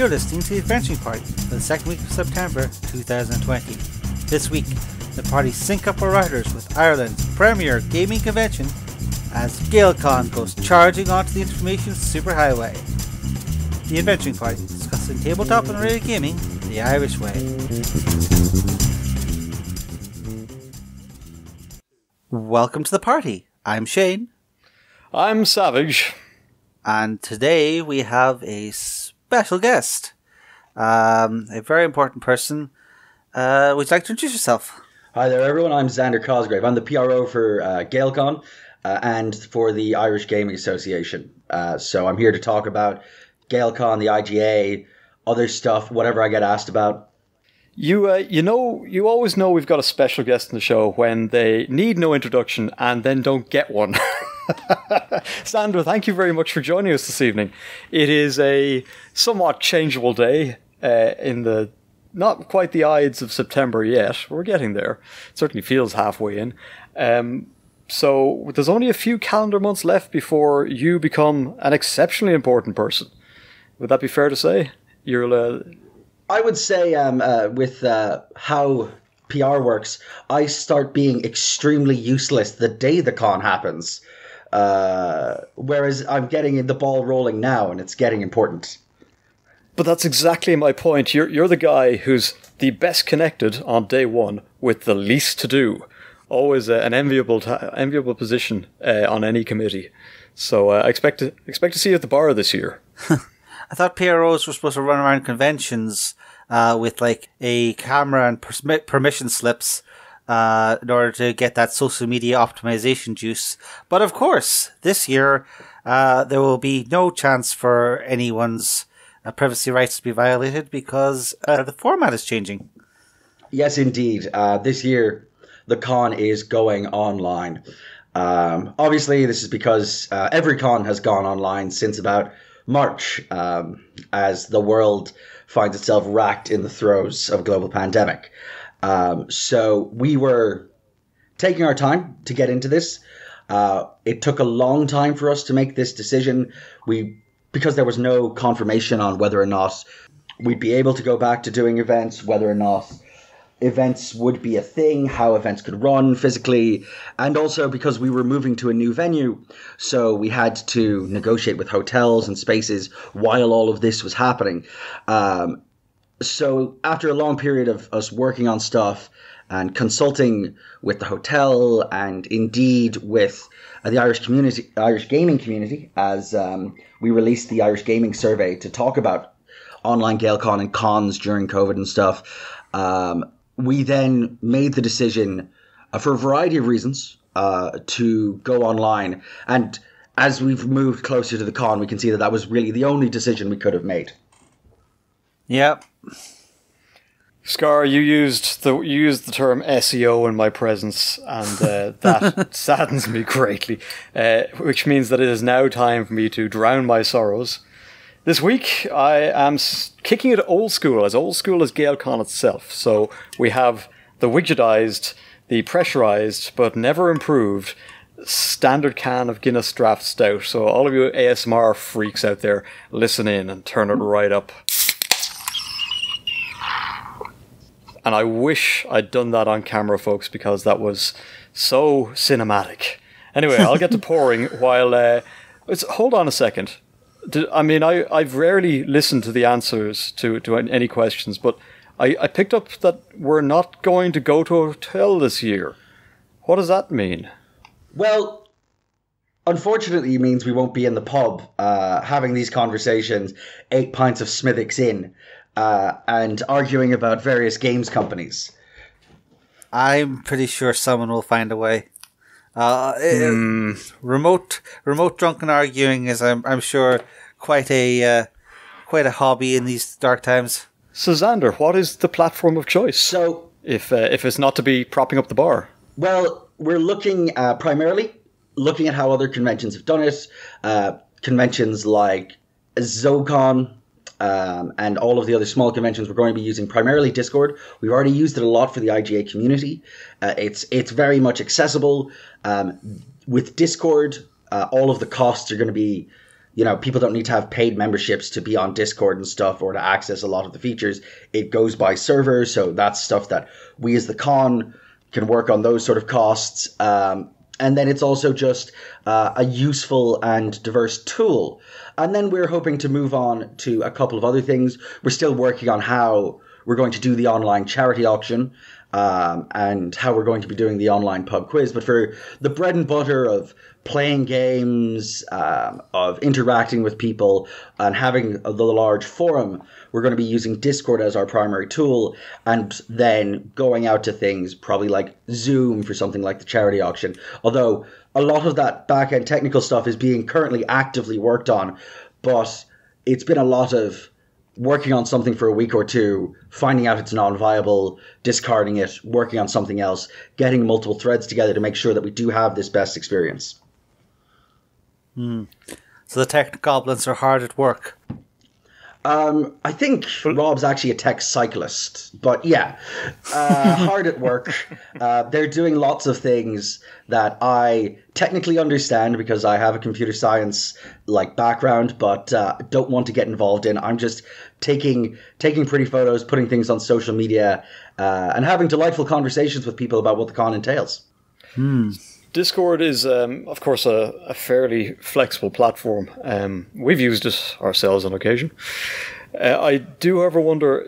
You're listening to the Adventuring Party for the second week of September 2020. This week, the party sync up our riders with Ireland's premier gaming convention as Gaelcon goes charging onto the Information Superhighway. The Adventuring Party discussing tabletop and radio gaming the Irish way. Welcome to the party. I'm Shane. I'm Savage. And today we have a special guest. A very important person. Would you like to introduce yourself? Hi there, everyone. I'm Xander Cosgrave. I'm the PRO for Gaelcon and for the Irish Gaming Association. So I'm here to talk about Gaelcon, the IGA, other stuff, whatever I get asked about. You always know we've got a special guest in the show when they need no introduction and then don't get one. Sandra, thank you very much for joining us this evening. It is a somewhat changeable day in the not quite the Ides of September yet. We're getting there. It certainly feels halfway in. So there's only a few calendar months left before you become an exceptionally important person. Would that be fair to say? I would say with how PR works, I start being extremely useless the day the con happens. Whereas I'm getting the ball rolling now and it's getting important. But that's exactly my point. You're the guy who's the best connected on day one with the least to do. Always an enviable position on any committee. So I expect to see you at the bar this year. I thought PROs were supposed to run around conventions with like a camera and permission slips in order to get that social media optimization juice. But of course, this year there will be no chance for anyone's privacy rights to be violated because the format is changing. Yes, indeed. This year, the con is going online. Obviously, this is because every con has gone online since about March, as the world finds itself racked in the throes of a global pandemic. So we were taking our time to get into this. It took a long time for us to make this decision. Because there was no confirmation on whether or not we'd be able to go back to doing events, whether or not events would be a thing, how events could run physically, and also because we were moving to a new venue, so we had to negotiate with hotels and spaces while all of this was happening. So after a long period of us working on stuff and consulting with the hotel and indeed with the Irish gaming community, as we released the Irish Gaming Survey to talk about online Gaelcon and cons during COVID and stuff, we then made the decision for a variety of reasons to go online. And as we've moved closer to the con, we can see that was really the only decision we could have made. Yep. Scarr, you used the term SEO in my presence, and that saddens me greatly, which means that it is now time for me to drown my sorrows. This week, I am kicking it old school as Gaelcon itself. So we have the widgetized, the pressurized, but never improved standard can of Guinness Draft Stout. So all of you ASMR freaks out there, listen in and turn it right up. And I wish I'd done that on camera, folks, because that was so cinematic. Anyway, I'll get to pouring while... hold on a second. I've rarely listened to the answers to any questions, but I picked up that we're not going to go to a hotel this year. What does that mean? Well, unfortunately, it means we won't be in the pub having these conversations 8 pints of Smithwick's in. And arguing about various games companies. I'm pretty sure someone will find a way. Remote drunken arguing is, I'm sure, quite a hobby in these dark times. So Xander, what is the platform of choice? So, if it's not to be propping up the bar, well, we're looking primarily at how other conventions have done it. Conventions like Zocon. And all of the other small conventions, we're going to be using primarily Discord. We've already used it a lot for the IGA community. It's very much accessible. With Discord, all of the costs are going to be people don't need to have paid memberships to be on Discord and stuff or to access a lot of the features. It goes by server, so that's stuff that we as the con can work on those sort of costs. And then it's also just a useful and diverse tool. And then we're hoping to move on to a couple of other things. We're still working on how we're going to do the online charity auction, and how we're going to be doing the online pub quiz. But for the bread and butter of playing games, of interacting with people, and having the large forum, we're going to be using Discord as our primary tool, and then going out to things probably like Zoom for something like the charity auction. Although a lot of that back-end technical stuff is being currently actively worked on, but it's been a lot of working on something for a week or two, finding out it's non-viable, discarding it, working on something else, getting multiple threads together to make sure that we do have this best experience. So the tech goblins are hard at work. I think Rob's actually a tech cyclist, but yeah, hard at work. They're doing lots of things that I technically understand because I have a computer science background, but don't want to get involved in. I'm just taking pretty photos, putting things on social media, and having delightful conversations with people about what the con entails. Discord is, of course, a fairly flexible platform. We've used it ourselves on occasion. I do, however, wonder,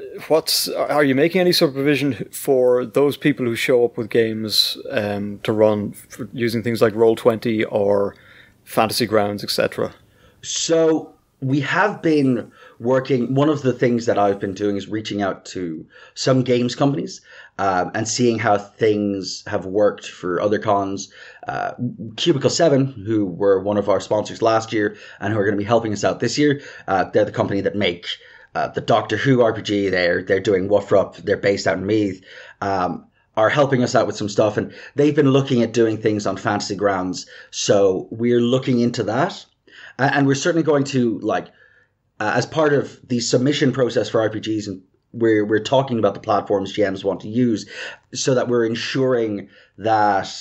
are you making any sort of provision for those people who show up with games to run using things like Roll20 or Fantasy Grounds, etc.? So we have been working. One of the things that I've been doing is reaching out to some games companies and seeing how things have worked for other cons. Cubicle 7, who were one of our sponsors last year and who are going to be helping us out this year, they're the company that make the Doctor Who RPG. They're doing Woofrup. They're based out in Meath. Are helping us out with some stuff, and they've been looking at doing things on Fantasy Grounds. So we're looking into that, and we're certainly going to as part of the submission process for RPGs, and we're talking about the platforms GMs want to use, so that we're ensuring that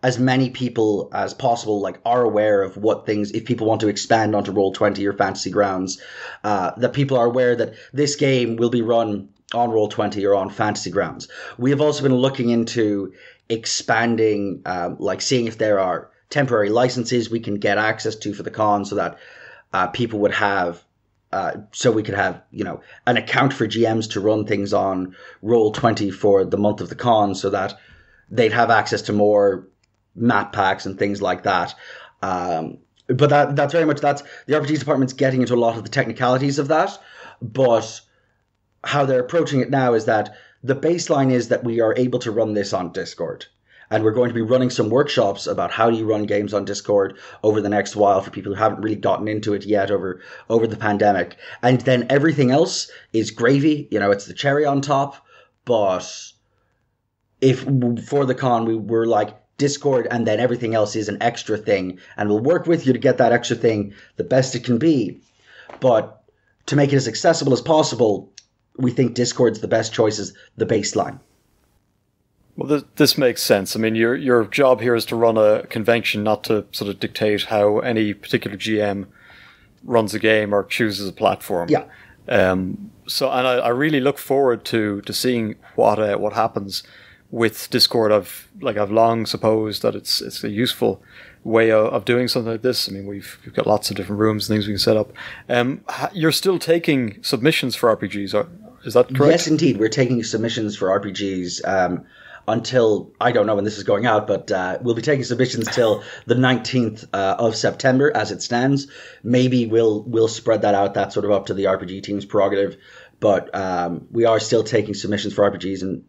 as many people as possible are aware of what things, if people want to expand onto Roll20 or Fantasy Grounds, that people are aware that this game will be run on Roll20 or on Fantasy Grounds. We have also been looking into expanding, seeing if there are temporary licenses we can get access to for the con, so that people would have, so we could have, an account for GMs to run things on Roll20 for the month of the con, so that they'd have access to more map packs and things like that. But that's very much, the RPGs department's getting into a lot of the technicalities of that. But how they're approaching it now is that the baseline is that we are able to run this on Discord. And we're going to be running some workshops about how do you run games on Discord over the next while for people who haven't really gotten into it yet over the pandemic. And then everything else is gravy. It's the cherry on top. But if for the con, we're Discord, and then everything else is an extra thing, and we'll work with you to get that extra thing the best it can be. But to make it as accessible as possible, we think Discord's the best choice as the baseline. Well, this makes sense. I mean, your job here is to run a convention, not to sort of dictate how any particular GM runs a game or chooses a platform. Yeah. So, and I really look forward to seeing what happens with Discord. I've long supposed that it's a useful way of doing something like this. I mean, we've got lots of different rooms and things we can set up. You're still taking submissions for RPGs, is that correct? Yes, indeed. We're taking submissions for RPGs until, I don't know when this is going out, but we'll be taking submissions till the 19th of September as it stands. Maybe we'll spread that out. That's sort of up to the RPG team's prerogative. But we are still taking submissions for RPGs and,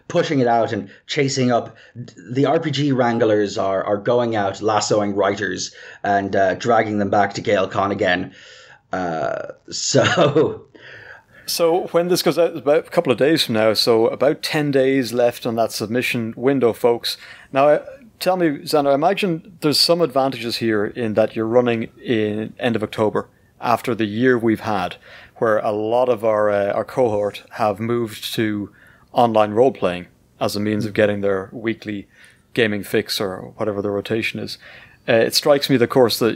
pushing it out and chasing up. The RPG wranglers are going out, lassoing writers and dragging them back to Gaelcon again. So when this goes out, it's about a couple of days from now, so about 10 days left on that submission window, folks. Now, tell me, Xander, I imagine there's some advantages here in that you're running in end of October, after the year we've had, where a lot of our cohort have moved to online role-playing as a means of getting their weekly gaming fix or whatever the rotation is. It strikes me, of course, that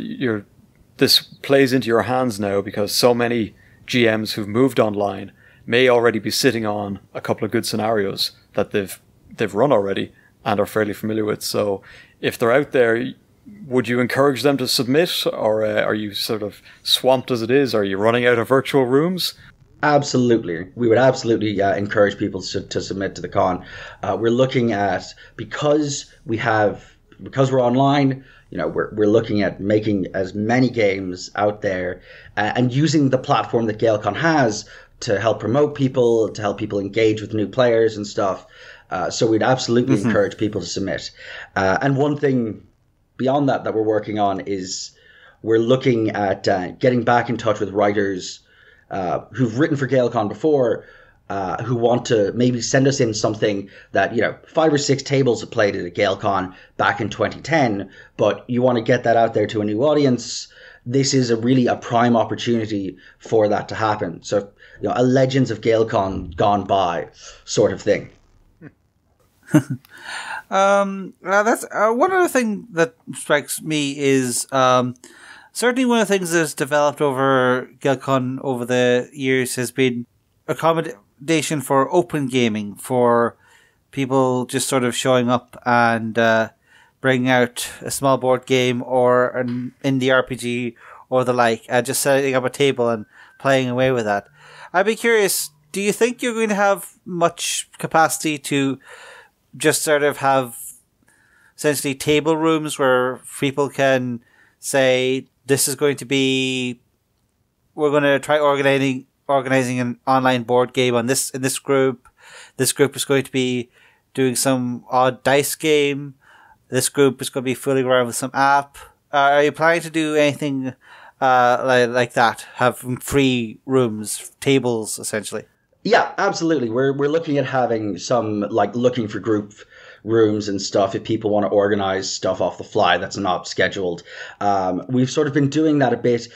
this plays into your hands now because so many GMs who've moved online may already be sitting on a couple of good scenarios that they've run already and are fairly familiar with. So if they're out there, would you encourage them to submit, or are you sort of swamped as it is? Are you running out of virtual rooms? Absolutely. We would absolutely encourage people to submit to the con. We're looking at, because we're online, we're looking at making as many games out there and using the platform that Gaelcon has to help promote people, to help people engage with new players and stuff. So we'd absolutely encourage people to submit. And one thing beyond that we're working on is we're looking at getting back in touch with writers who've written for Gaelcon before, who want to maybe send us in something that, 5 or 6 tables have played at a Gaelcon back in 2010, but you want to get that out there to a new audience. This is really a prime opportunity for that to happen. So, a Legends of Gaelcon gone by sort of thing. That's one other thing that strikes me is certainly one of the things that's developed over Gaelcon over the years has been accommodation for open gaming, for people just sort of showing up and bringing out a small board game or an indie RPG or the like, just setting up a table and playing away with that. I'd be curious, do you think you're going to have much capacity to just sort of have essentially table rooms where people can say, this is going to be, we're going to try organizing an online board game in this group. This group is going to be doing some odd dice game. This group is going to be fooling around with some app. Are you planning to do anything like that? Have free rooms, tables, essentially? Yeah, absolutely. We're looking at having some, looking for group rooms and stuff if people want to organize stuff off the fly that's not scheduled. We've sort of been doing that a bit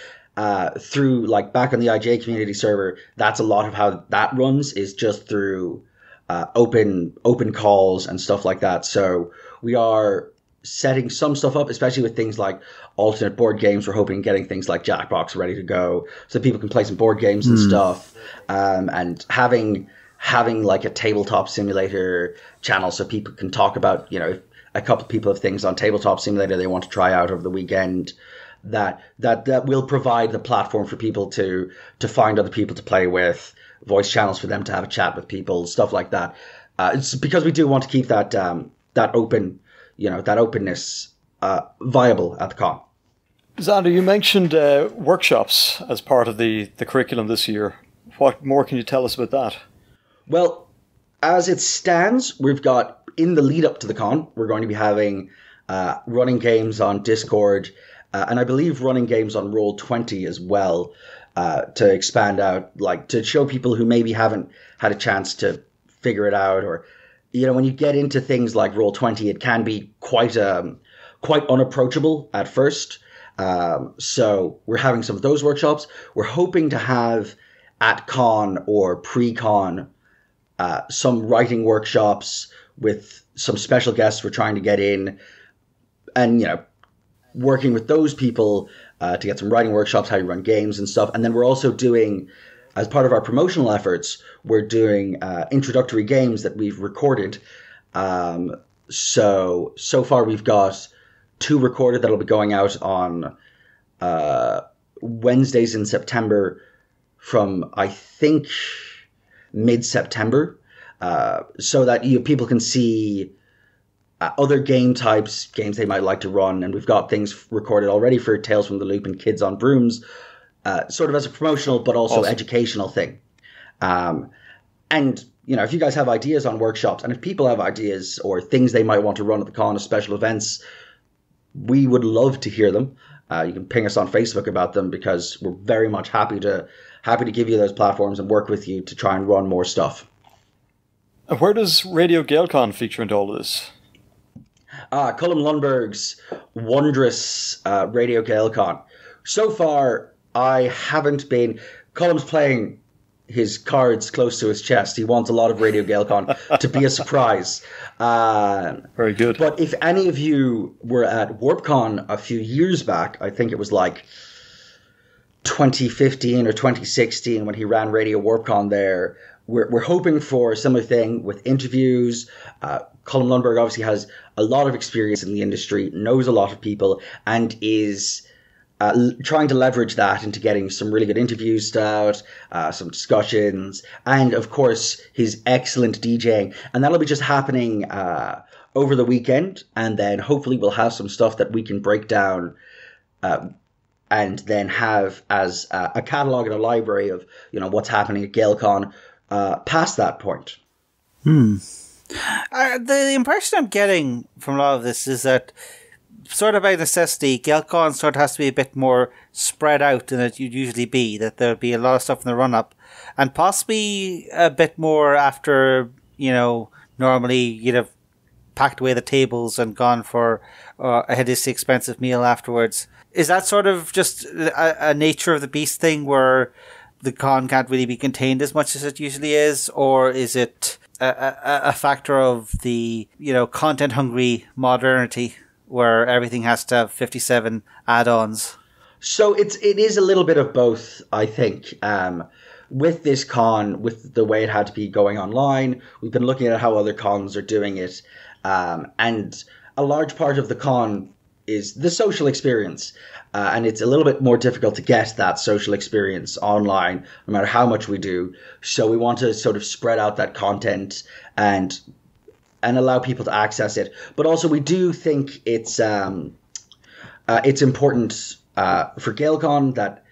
through, back on the IGA community server. That's a lot of how that runs, is just through open calls and stuff like that. So we are setting some stuff up, especially with things like alternate board games. We're hoping getting things like Jackbox ready to go so people can play some board games and stuff, and having a tabletop simulator channel so people can talk about, if a couple of people have things on tabletop simulator they want to try out over the weekend, that will provide the platform for people to find other people to play with, voice channels for them to have a chat with people, stuff like that. It's because we do want to keep that open, that openness viable at the con. Xander, you mentioned workshops as part of the curriculum this year. What more can you tell us about that? Well, as it stands, we've got, in the lead up to the con, we're going to be having running games on Discord, and I believe running games on Roll20 as well, to expand out, to show people who maybe haven't had a chance to figure it out, or, when you get into things like Roll20, it can be quite unapproachable at first. So we're having some of those workshops. We're hoping to have at con or pre-con some writing workshops with some special guests we're trying to get in, and working with those people to get some writing workshops, how you run games and stuff. And then we're also doing, as part of our promotional efforts, we're doing introductory games that we've recorded. So far we've got 2 recorded that'll be going out on Wednesdays in September from, I think, mid-September, so that people can see other game types, games they might like to run. And we've got things recorded already for Tales from the Loop and Kids on Brooms, sort of as a promotional but also educational thing. And, if you guys have ideas on workshops, and if people have ideas or things they might want to run at the con as special events, we would love to hear them. You can ping us on Facebook about them, because we're very much happy to give you those platforms and work with you to try and run more stuff. And where does Radio Gaelcon feature into all of this? Cumann Lundberg's wondrous Radio Gaelcon. So far, I haven't been... Cullum's playing his cards close to his chest. He wants a lot of Radio Gaelcon to be a surprise. Very good. But if any of you were at WarpCon a few years back, I think it was 2015 or 2016 when he ran Radio WarpCon there. We're hoping for a similar thing with interviews. Colm Lundberg obviously has a lot of experience in the industry, knows a lot of people, and is trying to leverage that into getting some really good interviews out, some discussions, and of course his excellent DJing. And that'll be just happening over the weekend, and then hopefully we'll have some stuff that we can break down and then have as a catalogue and a library of, you know, what's happening at Gaelcon past that point. The impression I'm getting from a lot of this is that, sort of by necessity, Gaelcon sort of has to be a bit more spread out than it would usually be, that there'll be a lot of stuff in the run-up, and possibly a bit more after, you know, normally you'd have packed away the tables and gone for a hideously expensive meal afterwards. Is that sort of just a nature of the beast thing where the con can't really be contained as much as it usually is, or is it a factor of the, you know, content-hungry modernity where everything has to have 57 add-ons? So it is a little bit of both, I think. With this con, with the way it had to be going online, we've been looking at how other cons are doing it, and a large part of the con is the social experience. And it's a little bit more difficult to get that social experience online, no matter how much we do. So we want to sort of spread out that content and allow people to access it. But also we do think it's important for Gaelcon that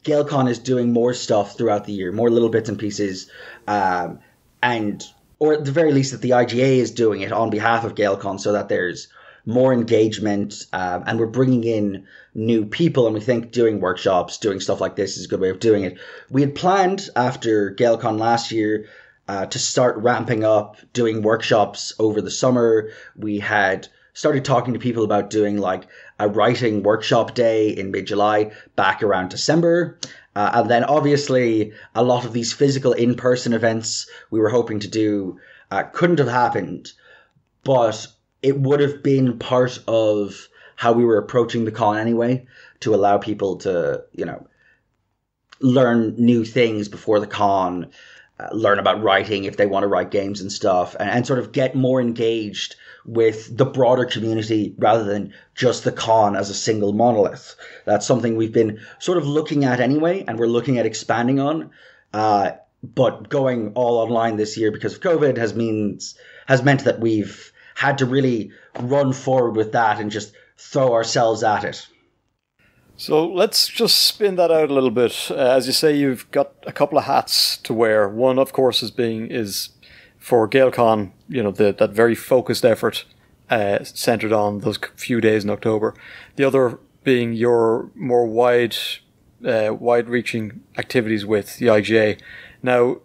Gaelcon is doing more stuff throughout the year, more little bits and pieces, or at the very least that the IGA is doing it on behalf of Gaelcon, so that there's more engagement, and we're bringing in new people, and we think doing workshops, doing stuff like this is a good way of doing it. We had planned after Gaelcon last year to start ramping up doing workshops over the summer. We had started talking to people about doing like a writing workshop day in mid-July back around December. And then obviously a lot of these physical in-person events we were hoping to do couldn't have happened, but it would have been part of how we were approaching the con anyway, to allow people to, you know, learn new things before the con, learn about writing if they want to write games and stuff, and sort of get more engaged with the broader community rather than just the con as a single monolith. That's something we've been sort of looking at anyway, and we're looking at expanding on. But going all online this year because of COVID has meant that we've had to really run forward with that and just throw ourselves at it. So let's just spin that out a little bit. As you say, you've got a couple of hats to wear. One, of course, is for Gaelcon, you know, that very focused effort centered on those few days in October. The other being your more wide-reaching activities with the IGA. Now,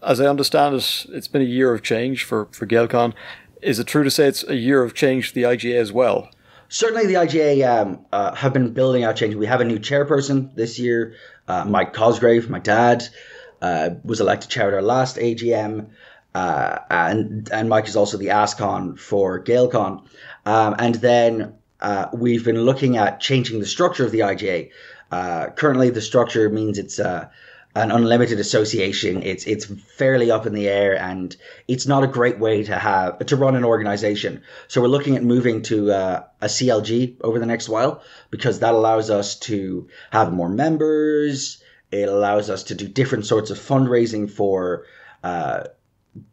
as I understand it, it's been a year of change for Gaelcon. Is it true to say it's a year of change for the IGA as well? Certainly the IGA have been building out change. We have a new chairperson this year, Mike Cosgrave, my dad, was elected chair at our last AGM, and Mike is also the ASCON for Gaelcon. And then we've been looking at changing the structure of the IGA. Currently the structure means it's an unlimited association. It's fairly up in the air, and it's not a great way to run an organization. So we're looking at moving to a CLG over the next while, because that allows us to have more members. It allows us to do different sorts of fundraising for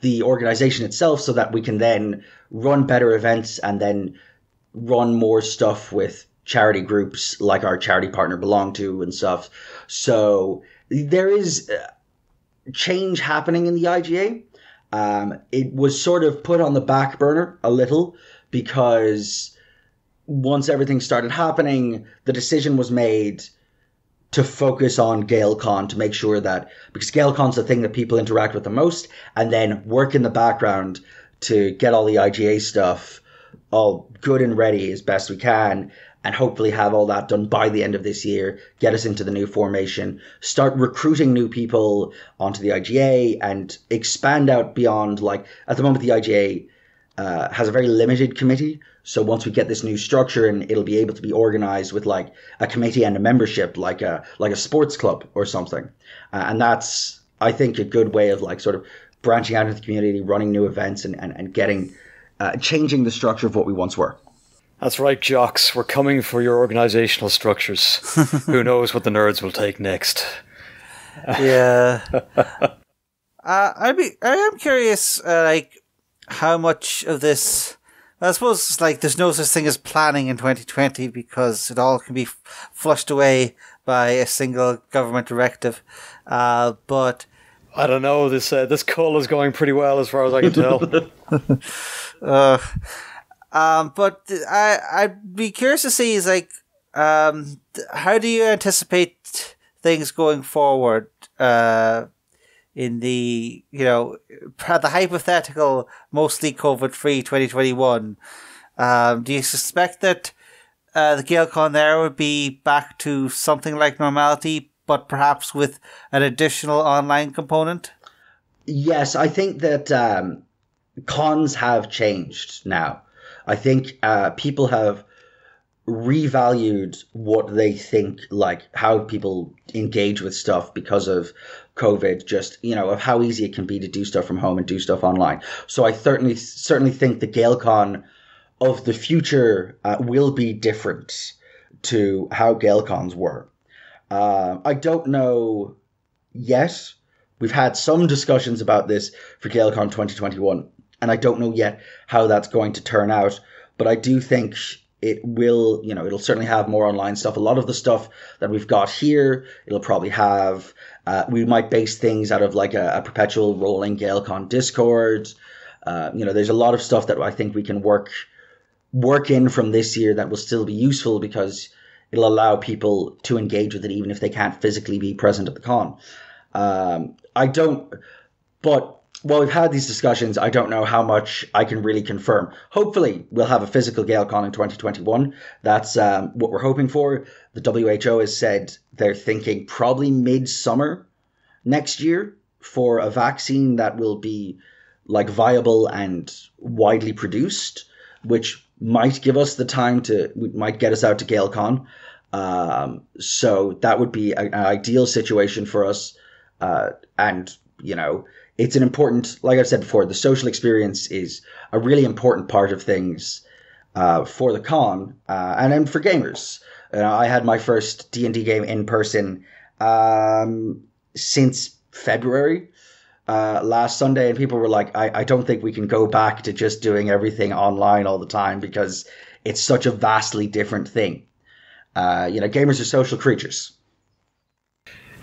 the organization itself, so that we can then run better events and then run more stuff with charity groups like our charity partner Belong To and stuff. So there is change happening in the IGA. It was sort of put on the back burner a little, because once everything started happening, the decision was made to focus on Gaelcon, to make sure that, because Gaelcon's the thing that people interact with the most, and then work in the background to get all the IGA stuff all good and ready as best we can, and hopefully have all that done by the end of this year, get us into the new formation, start recruiting new people onto the IGA, and expand out beyond, like, at the moment the IGA has a very limited committee. So once we get this new structure, and it'll be able to be organized with like a committee and a membership, like a sports club or something. And that's, I think, a good way of like sort of branching out into the community, running new events, and getting changing the structure of what we once were. That's right, jocks. We're coming for your organizational structures. Who knows what the nerds will take next? Yeah. I am curious, like, how much of this, I suppose, like, there's no such thing as planning in 2020 because it all can be flushed away by a single government directive. But I don't know. This call is going pretty well as far as I can tell. But I'd be curious to see is like, how do you anticipate things going forward? In the, the hypothetical, mostly COVID-free 2021, do you suspect that the Gaelcon there would be back to something like normality, but perhaps with an additional online component? Yes, I think that cons have changed now. I think people have revalued what they think, like how people engage with stuff because of COVID, just, of how easy it can be to do stuff from home and do stuff online. So I certainly think the Gaelcon of the future will be different to how Gaelcons were. I don't know yet. We've had some discussions about this for Gaelcon 2021, and I don't know yet how that's going to turn out, but I do think it will, it'll certainly have more online stuff. A lot of the stuff that we've got here, it'll probably have, we might base things out of like a perpetual rolling Gaelcon Discord. There's a lot of stuff that I think we can work in from this year that will still be useful because it'll allow people to engage with it even if they can't physically be present at the con. But while we've had these discussions, I don't know how much I can really confirm. Hopefully, we'll have a physical Gaelcon in 2021. That's what we're hoping for. The WHO has said they're thinking probably mid-summer next year for a vaccine that will be like viable and widely produced, which might give us the time might get us out to Gaelcon. So that would be an ideal situation for us. It's an important, like I've said before, the social experience is a really important part of things for the con and then for gamers. I had my first D&D game in person since February last Sunday, and people were like, I don't think we can go back to just doing everything online all the time because it's such a vastly different thing. Gamers are social creatures.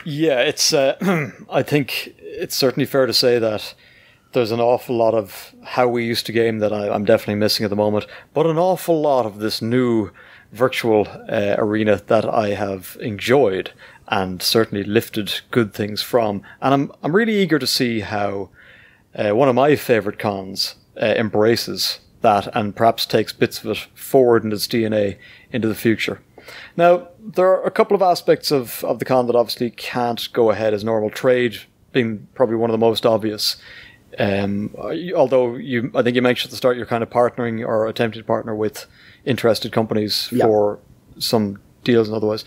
Yeah, it's. I think it's certainly fair to say that there's an awful lot of how we used to game that I'm definitely missing at the moment, but an awful lot of this new virtual arena that I have enjoyed and certainly lifted good things from. And I'm really eager to see how one of my favourite cons embraces that and perhaps takes bits of it forward in its DNA into the future. Now, there are a couple of aspects of the con that obviously can't go ahead as normal, trade being probably one of the most obvious. Although I think you mentioned at the start you're kind of partnering or attempting to partner with interested companies for some deals and otherwise.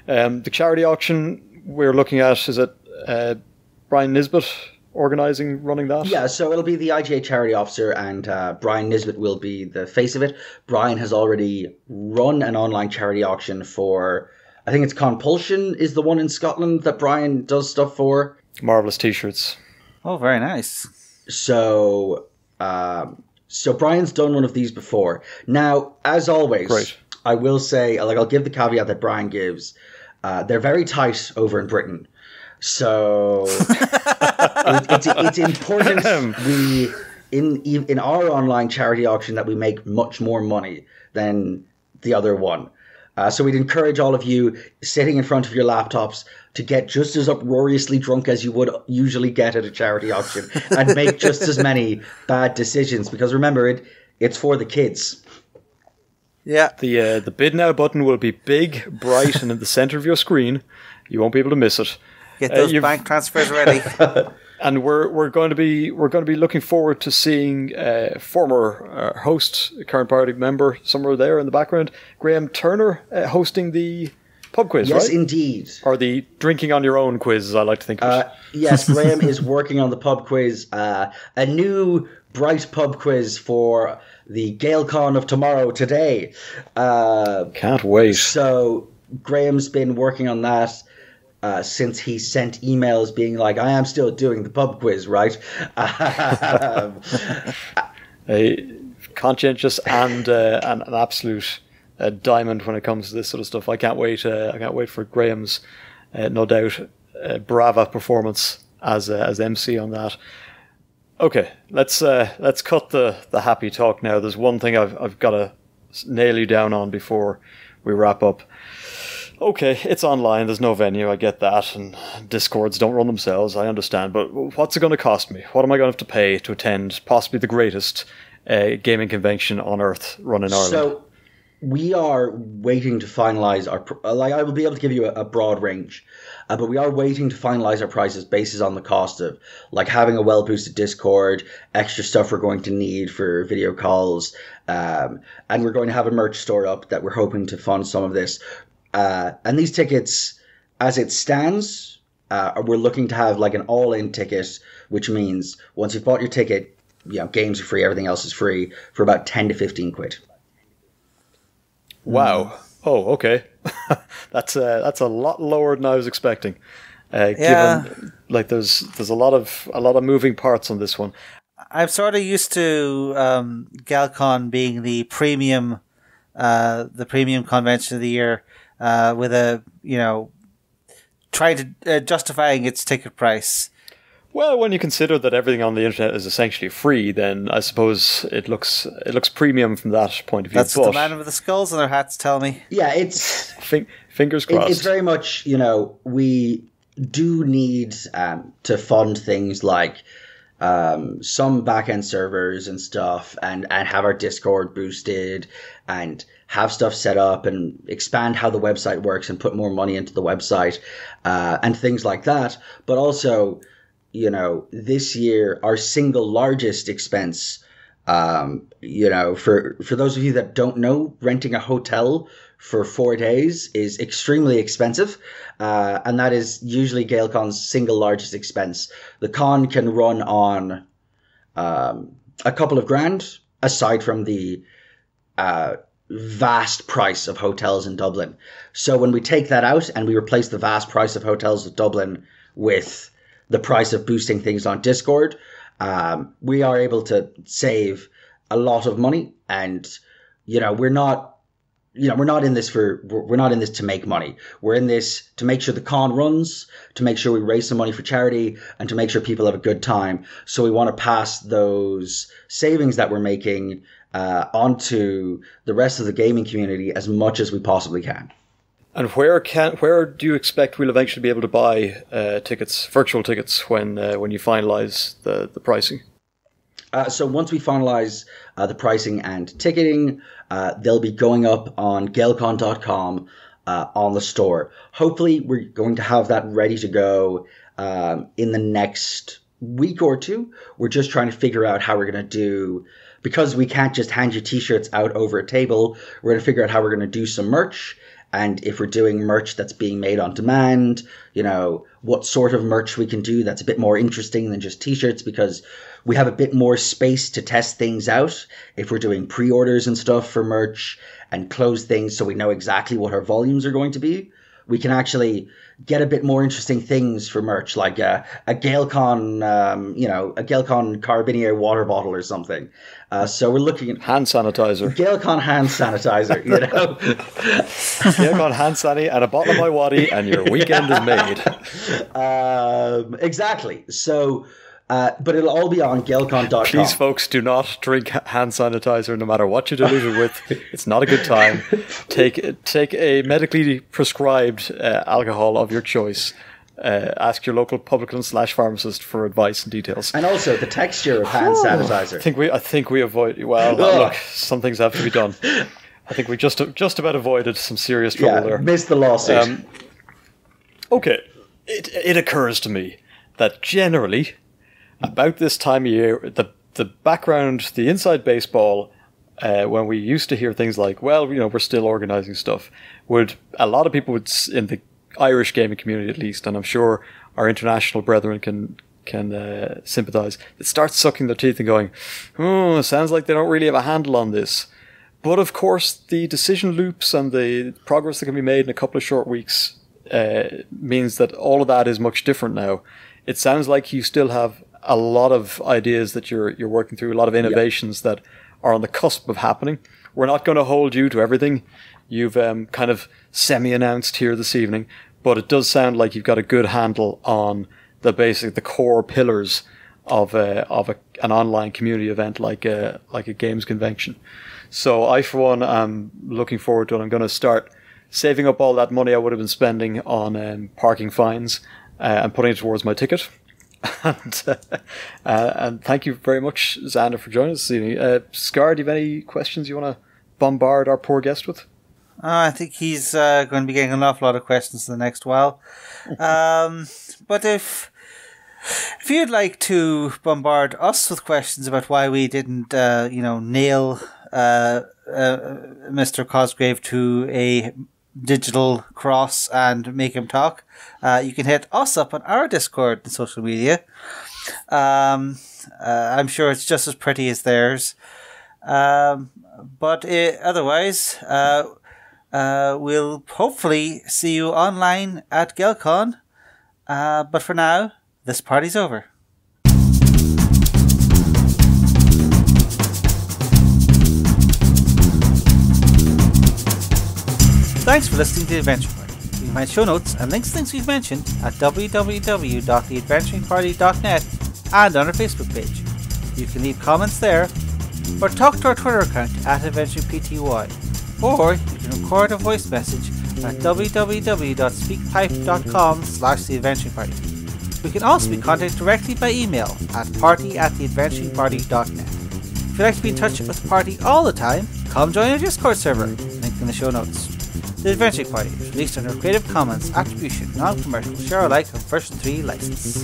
The charity auction we're looking at, is it Brian Nisbet running that? Yeah, so it'll be the IGA charity officer, and Brian Nisbet will be the face of it. Brian has already run an online charity auction for, I think it's Compulsion is the one in Scotland that Brian does stuff for. Marvellous t-shirts. Oh, very nice. So Brian's done one of these before. Now, as always, Great. I will say, I'll give the caveat that Brian gives. They're very tight over in Britain. So it's important we in our online charity auction that we make much more money than the other one. So we'd encourage all of you sitting in front of your laptops to get just as uproariously drunk as you would usually get at a charity auction and make just as many bad decisions, because remember, it's for the kids. Yeah. The bid now button will be big, bright, and in the center of your screen. You won't be able to miss it. Get those bank transfers ready. And we're going to be looking forward to seeing former host, current party member, somewhere there in the background, Graham Turner, hosting the pub quiz, right? Yes, indeed. Or the drinking on your own quiz, as I like to think of it. Yes, Graham is working on the pub quiz, a new bright pub quiz for the Gaelcon of tomorrow, today. Can't wait. So Graham's been working on that since he sent emails being like, I am still doing the pub quiz, right? Conscientious and an absolute diamond when it comes to this sort of stuff. I can't wait. I can't wait for Graham's, no doubt, brava performance as MC on that. Okay, let's cut the happy talk now. There's one thing I've got to nail you down on before we wrap up. Okay, it's online, there's no venue, I get that, and Discords don't run themselves, I understand, but what's it going to cost me? What am I going to have to pay to attend possibly the greatest gaming convention on Earth run in Ireland? So, we are waiting to finalise our... I will be able to give you a broad range, but we are waiting to finalise our prices based on the cost of, having a well-boosted Discord, extra stuff we're going to need for video calls, and we're going to have a merch store up that we're hoping to fund some of this. And these tickets, as it stands, we're looking to have an all-in ticket, which means once you've bought your ticket, games are free, everything else is free, for about 10 to 15 quid. Wow. Oh, okay. That's a lot lower than I was expecting. Given there's a lot of moving parts on this one. I'm sort of used to Gaelcon being the premium convention of the year. With trying to justifying its ticket price. Well, when you consider that everything on the internet is essentially free, then I suppose it looks premium from that point of view. That's what the man with the skulls on their hats tell me. Yeah, it's fingers crossed. It's very much we do need to fund things like some back-end servers and stuff, and have our Discord boosted and have stuff set up and expand how the website works and put more money into the website and things like that. But also, this year, our single largest expense, for those of you that don't know, renting a hotel for 4 days is extremely expensive. And that is usually Gaelcon's single largest expense. The con can run on a couple of grand, aside from the vast price of hotels in Dublin. So when we take that out and we replace the vast price of hotels in Dublin with the price of boosting things on Discord, we are able to save a lot of money. And we're not in this to make money. We're in this to make sure the con runs, to make sure we raise some money for charity, and to make sure people have a good time. So we want to pass those savings that we're making onto the rest of the gaming community as much as we possibly can. And where do you expect we'll eventually be able to buy tickets, virtual tickets, when you finalise the pricing? So once we finalise the pricing and ticketing, they'll be going up on Gaelcon.com on the store. Hopefully, we're going to have that ready to go in the next week or two. We're just trying to figure out how we're going to do, because we can't just hand you t-shirts out over a table. We're going to figure out how we're going to do some merch. And if we're doing merch that's being made on demand, what sort of merch we can do that's a bit more interesting than just t-shirts, because we have a bit more space to test things out if we're doing pre-orders and stuff for merch and close things so we know exactly what our volumes are going to be. We can actually get a bit more interesting things for merch, like a Gaelcon, a Gaelcon Carabinier water bottle or something. So we're looking at hand sanitizer. Gaelcon hand sanitizer, Gaelcon hand sanitizer and a bottle of my waddy, and your weekend is made. Exactly. So, but it'll all be on Gaelcon.com. Please, folks, do not drink hand sanitizer, no matter what you dilute it with. It's not a good time. Take a medically prescribed alcohol of your choice. Ask your local publican/pharmacist for advice and details. And also the texture of hand sanitizer. I think we avoid. Well, look, some things have to be done. I think we just about avoided some serious trouble there. Missed the lawsuit. Okay, it occurs to me that generally about this time of year, the background, the inside baseball, when we used to hear things like, well, we're still organising stuff, a lot of people would, in the Irish gaming community at least, and I'm sure our international brethren can sympathise, it starts sucking their teeth and going, oh, it sounds like they don't really have a handle on this. But of course, the decision loops and the progress that can be made in a couple of short weeks means that all of that is much different now. It sounds like you still have a lot of ideas that you're working through, a lot of innovations that are on the cusp of happening. We're not going to hold you to everything you've kind of semi-announced here this evening, but it does sound like you've got a good handle on the core pillars of an online community event like a games convention. So I, for one, am looking forward to it. I'm going to start saving up all that money I would have been spending on parking fines and putting it towards my ticket. And thank you very much, Xander, for joining us this evening. Scarr, do you have any questions you want to bombard our poor guest with? I think he's going to be getting an awful lot of questions in the next while. But if you'd like to bombard us with questions about why we didn't, nail Mr. Cosgrave to a digital cross and make him talk, you can hit us up on our Discord and social media. I'm sure it's just as pretty as theirs. But otherwise, we'll hopefully see you online at Gaelcon. But for now, this party's over. Thanks for listening to The Adventure Party. You can find show notes and links to things we've mentioned at www.theadventuringparty.net and on our Facebook page. You can leave comments there, or talk to our Twitter account at AdventuringPTY, or you can record a voice message at www.speakpipe.com/theadventuringparty. We can also be contacted directly by email at party@theadventuringparty.net. If you'd like to be in touch with the party all the time, come join our Discord server, link in the show notes. The Adventuring Party is released under Creative Commons Attribution Non-Commercial Share Alike on Version 3 license.